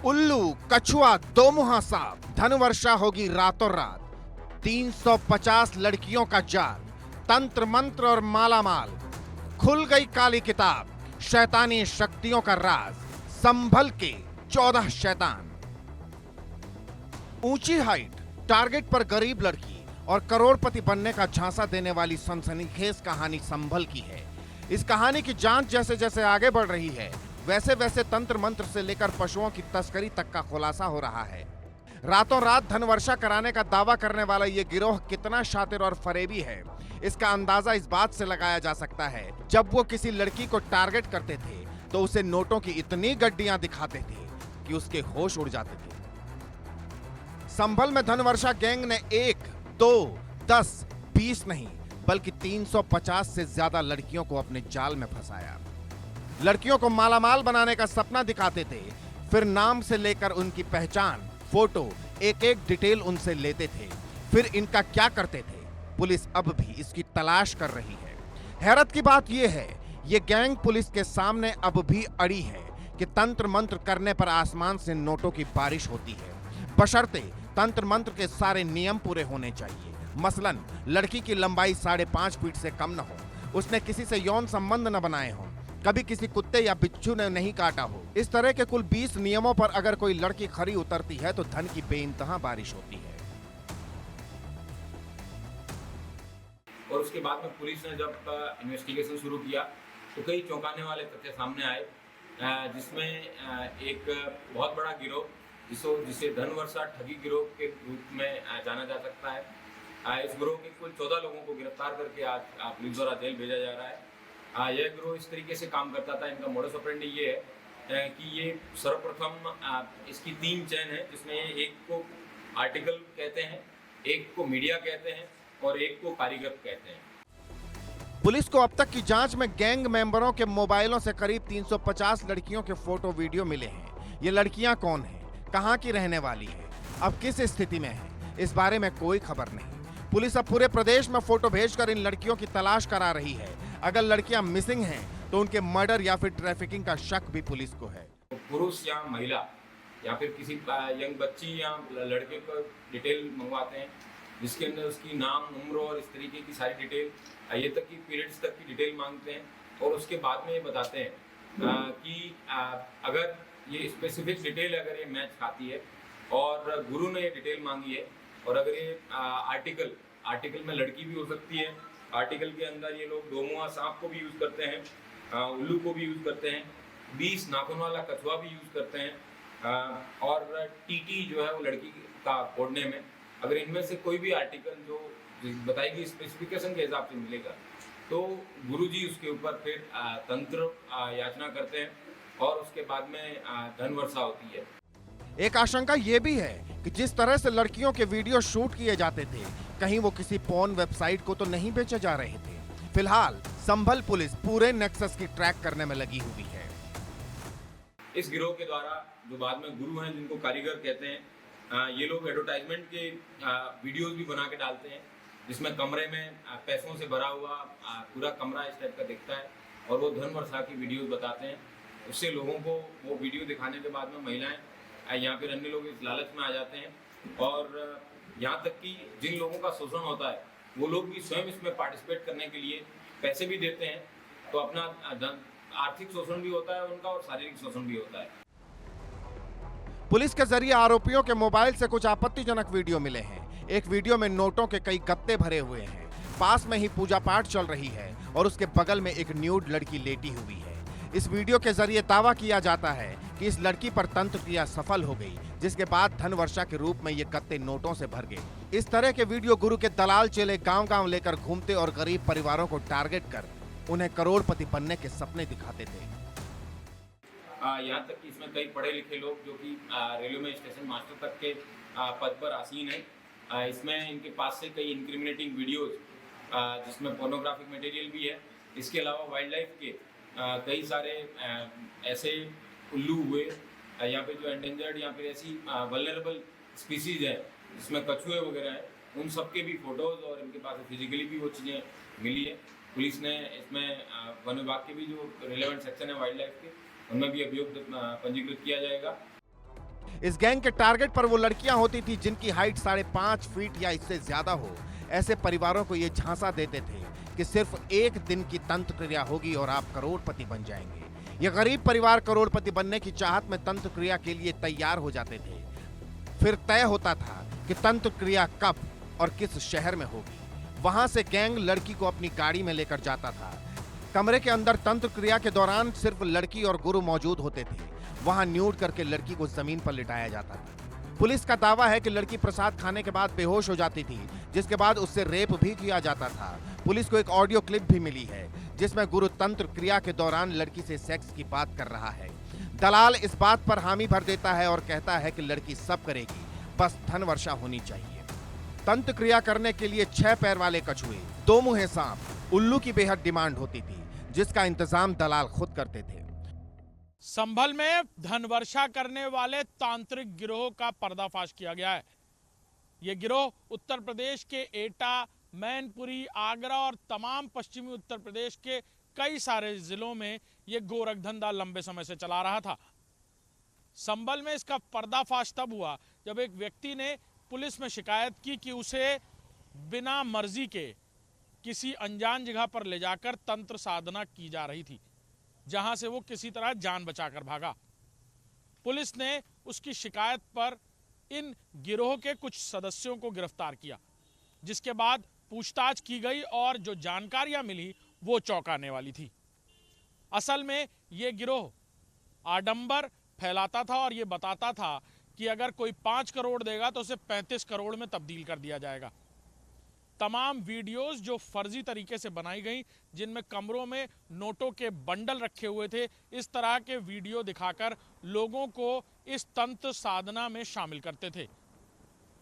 उल्लू, कछुआ, दोमुहा सांप, धनवर्षा होगी रातों रात। 350 लड़कियों का जाल, तंत्र मंत्र और मालामाल। खुल गई काली किताब, शैतानी शक्तियों का राज। संभल के 14 शैतान। ऊंची हाइट, टारगेट पर गरीब लड़की और करोड़पति बनने का झांसा देने वाली सनसनीखेज कहानी संभल की है। इस कहानी की जांच जैसे जैसे आगे बढ़ रही है, वैसे वैसे तंत्र मंत्र से लेकर पशुओं की तस्करी तक का खुलासा हो रहा है। रातों रात धनवर्षा कराने का दावा करने वाला ये गिरोह कितना शातिर और फरेबी है, इसका अंदाजा इस बात से लगाया जा सकता है, जब वो किसी लड़की को टारगेट करते थे तो उसे नोटों की इतनी गड्डियां दिखाते थे कि उसके होश उड़ जाते थे। संभल में धनवर्षा गैंग ने 1, 2, 10, 20 नहीं बल्कि 350 से ज्यादा लड़कियों को अपने जाल में फंसाया। लड़कियों को मालामाल बनाने का सपना दिखाते थे, फिर नाम से लेकर उनकी पहचान, फोटो, एक एक डिटेल उनसे लेते थे। फिर इनका क्या करते थे, पुलिस अब भी इसकी तलाश कर रही है। हैरत की बात यह है, ये गैंग पुलिस के सामने अब भी अड़ी है कि तंत्र मंत्र करने पर आसमान से नोटों की बारिश होती है, बशर्ते तंत्र मंत्र के सारे नियम पूरे होने चाहिए। मसलन लड़की की लंबाई 5.5 फीट से कम न हो, उसने किसी से यौन संबंध न बनाए हों, कभी किसी कुत्ते या बिच्छू ने नहीं काटा हो। इस तरह के कुल 20 नियमों पर अगर कोई लड़की खरी उतरती है तो धन की बेइंतहा बारिश होती है। और उसके बाद में पुलिस ने जब इन्वेस्टिगेशन शुरू किया तो कई चौंकाने वाले तथ्य सामने आए, जिसमें एक बहुत बड़ा गिरोह जिसे धनवर्षा ठगी गिरोह के रूप में जाना जा सकता है। इस गिरोह के कुल 14 लोगों को गिरफ्तार करके आज पुलिस द्वारा जेल भेजा जा रहा है। यह गिरोह इस तरीके से काम करता था, इनका मोडस ऑपरेंडी ये है कि ये सर्वप्रथम इसकी 3 चैन है, जिसमें एक को आर्टिकल कहते हैं, एक को मीडिया कहते हैं और एक को कारीगर कहते हैं। पुलिस को अब तक की जांच में गैंग मेंबरों के मोबाइलों से करीब 350 लड़कियों के फोटो वीडियो मिले हैं। ये लड़कियां कौन हैं, कहां की रहने वाली है, अब किस स्थिति में है, इस बारे में कोई खबर नहीं। पुलिस अब पूरे प्रदेश में फोटो भेजकर इन लड़कियों की तलाश करा रही है। अगर लड़कियां मिसिंग हैं तो उनके मर्डर या फिर ट्रैफिकिंग का शक भी पुलिस को है। पुरुष या महिला या फिर किसी यंग बच्ची या लड़के को डिटेल मंगवाते हैं, जिसके अंदर उसकी नाम, उम्र और इस तरीके की सारी डिटेल, ये तक की पीरियड्स तक की डिटेल मांगते हैं। और उसके बाद में ये बताते हैं कि अगर ये स्पेसिफिक डिटेल अगर ये मैच खाती है और गुरु ने ये डिटेल मांगी है, और अगर ये आर्टिकल में लड़की भी हो सकती है, आर्टिकल के अंदर ये लोग दोमुहा सांप को भी यूज़ करते हैं, उल्लू को भी यूज़ करते हैं, 20 नाखून वाला कछुआ भी यूज़ करते हैं, और टीटी जो है वो लड़की का कोडने में, अगर इनमें से कोई भी आर्टिकल जो बताएगी स्पेसिफिकेशन के हिसाब से मिलेगा तो गुरुजी उसके ऊपर फिर तंत्र याचना करते हैं और उसके बाद में धनवर्षा होती है। एक आशंका ये भी है कि जिस तरह से लड़कियों के वीडियो शूट किए जाते थे, कहीं वो किसी पोर्न वेबसाइट को तो नहीं बेचे जा रहे थे। फिलहाल संभल पुलिस पूरे नेक्सस की ट्रैक करने में लगी हुई है। इस गिरोह के द्वारा जो बाद में गुरु हैं, जिनको कारीगर कहते हैं, ये लोग एडवर्टाइजमेंट के वीडियोस भी बना के डालते हैं, जिसमें कमरे में पैसों से भरा हुआ पूरा कमरा इस टाइप का दिखता है और वो धनवर्षा की वीडियोस बताते हैं। उससे लोगों को वो वीडियो दिखाने के बाद में महिलाएं या फिर अन्य लोग इस लालच में आ जाते हैं और यहाँ तक कि जिन लोगों का शोषण होता है वो लोग भी स्वयं इसमें पार्टिसिपेट करने के लिए पैसे भी देते हैं, तो अपना आर्थिक शोषण भी होता है उनका और शारीरिक शोषण भी होता है। पुलिस के जरिए आरोपियों के मोबाइल से कुछ आपत्तिजनक वीडियो मिले हैं। एक वीडियो में नोटों के कई गत्ते भरे हुए हैं, पास में ही पूजा पाठ चल रही है और उसके बगल में एक न्यूड लड़की लेटी हुई है। इस वीडियो के जरिए दावा किया जाता है कि इस लड़की पर तंत्र क्रिया सफल हो गई, जिसके बाद धनवर्षा के रूप में ये गत्ते नोटों से भर गए। इस तरह के वीडियो गुरु के दलाल चेले गांव-गांव लेकर घूमते और गरीब परिवारों को टारगेट कर उन्हें करोड़पति बनने के सपने दिखाते थे। यहाँ तक कि इसमें कई पढ़े लिखे लोग जो कि रेलवे में स्टेशन मास्टर तक के पद पर आसीन है। इसमें इनके पास से कई इंक्रिमिनेटिंग वीडियोस, जिसमें पोर्नोग्राफिक मटेरियल भी है। इसके अलावा वाइल्ड लाइफ के कई सारे ऐसे उल्लू हुए या फिर जो एंडेंजर्ड या फिर ऐसी वल्नरेबल स्पीसीज है जिसमें कछुए वगैरह हैं, उन सब के भी फोटोज़ और इनके पास फिजिकली भी वो चीज़ें मिली है। पुलिस ने इसमें वन विभाग के भी जो रिलेवेंट सेक्शन है वाइल्ड लाइफ के, उनमें भी अभियोग पंजीकृत किया जाएगा। इस गैंग के टारगेट पर वो लड़कियां होती थी जिनकी हाइट 5.5 फीट या इससे ज्यादा हो। ऐसे परिवारों को ये झांसा देते थे कि सिर्फ एक दिन की तंत्र क्रिया होगी और आप करोड़पति बन जाएंगे। ये गरीब परिवार करोड़पति बनने की चाहत में तंत्र क्रिया के लिए तैयार हो जाते थे। फिर तय होता था कि तंत्र क्रिया कब और किस शहर में होगी। वहां से गैंग लड़की को अपनी गाड़ी में लेकर जाता था। कमरे के अंदर तंत्र क्रिया के दौरान सिर्फ लड़की और गुरु मौजूद होते थे। वहां न्यूड करके लड़की को जमीन पर लिटाया जाता था। पुलिस का दावा है कि लड़की प्रसाद खाने के बाद बेहोश हो जाती थी, जिसके बाद उससे रेप भी किया जाता था। पुलिस को एक ऑडियो क्लिप भी मिली है जिसमें गुरु तंत्र क्रिया के दौरान लड़की से सेक्स की बात कर रहा है। दलाल इस बात पर हामी भर देता है और कहता है कि लड़की सब करेगी, बस धन वर्षा होनी चाहिए। तंत्र क्रिया करने के लिए 6 पैर वाले कछुए, 2 मुंहे सांप, उल्लू की बेहद डिमांड होती थी, जिसका इंतजाम दलाल खुद करते थे। संभल में धनवर्षा करने वाले तांत्रिक गिरोह का पर्दाफाश किया गया है। यह गिरोह उत्तर प्रदेश के एटा, मैनपुरी, आगरा और तमाम पश्चिमी उत्तर प्रदेश के कई सारे जिलों में यह गोरख धंधा लंबे समय से चला रहा था। संभल में इसका पर्दाफाश तब हुआ जब एक व्यक्ति ने पुलिस में शिकायत की कि उसे बिना मर्जी के किसी अनजान जगह पर ले जाकर तंत्र साधना की जा रही थी, जहां से वो किसी तरह जान बचाकर भागा। पुलिस ने उसकी शिकायत पर इन गिरोह के कुछ सदस्यों को गिरफ्तार किया, जिसके बाद पूछताछ की गई और जो जानकारियां मिली वो चौंकाने वाली थी। असल में ये गिरोह आडंबर फैलाता था और ये बताता था कि अगर कोई 5 करोड़ देगा तो उसे 35 करोड़ में तब्दील कर दिया जाएगा। तमाम वीडियोस जो फर्जी तरीके से बनाई गई, जिनमें कमरों में नोटों के बंडल रखे हुए थे, इस तरह के वीडियो दिखाकर लोगों को इस तंत्र साधना में शामिल करते थे।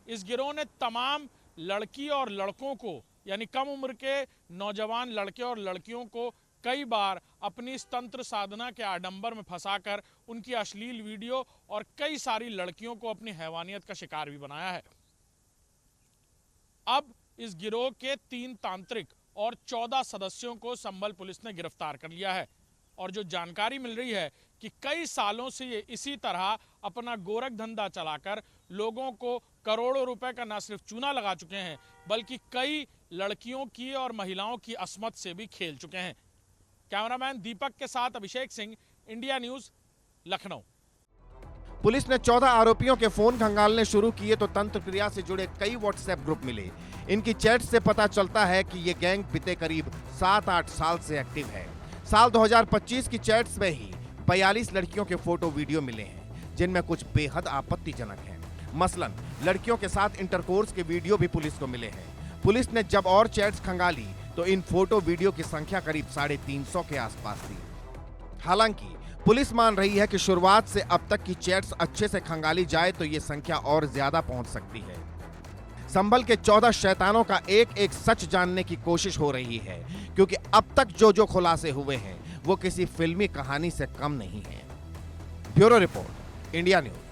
इस गिरोह ने तमाम लड़की और लड़कों को, यानी कम उम्र के नौजवान लड़के और लड़कियों को कई बार अपनी इस तंत्र साधना के आडंबर में फंसाकर उनकी अश्लील वीडियो और कई सारी लड़कियों को अपनी हैवानियत का शिकार भी बनाया है। अब इस गिरोह के 3 तांत्रिक और 14 सदस्यों को संभल पुलिस ने गिरफ्तार कर लिया है और जो जानकारी मिल रही है कि कई सालों से ये इसी तरह अपना गोरख धंधा चलाकर लोगों को करोड़ों रुपए का न सिर्फ चूना लगा चुके हैं, बल्कि कई लड़कियों की और महिलाओं की अस्मत से भी खेल चुके हैं। कैमरामैन दीपक के साथ Abhishek Singh, India News, Lucknow. Police ने 14 आरोपियों के फोन खंगालने शुरू किए तो तंत्र क्रिया से जुड़े कई व्हाट्सएप ग्रुप मिले। इनकी चैट से पता चलता है कि ये गैंग बीते करीब 7-8 साल से एक्टिव है। साल 2025 की चैट्स में ही 42 लड़कियों के फोटो वीडियो मिले हैं, जिनमें कुछ बेहद आपत्तिजनक हैं। मसलन लड़कियों के साथ इंटरकोर्स के वीडियो भी पुलिस को मिले हैं। पुलिस ने जब और चैट्स खंगाली तो इन फोटो वीडियो की संख्या करीब 350 के आसपास थी। हालांकि पुलिस मान रही है कि शुरुआत से अब तक की चैट्स अच्छे से खंगाली जाए तो ये संख्या और ज्यादा पहुंच सकती है। संभल के 14 शैतानों का एक एक सच जानने की कोशिश हो रही है, क्योंकि अब तक जो खुलासे हुए हैं वो किसी फिल्मी कहानी से कम नहीं है। Bureau report, India news.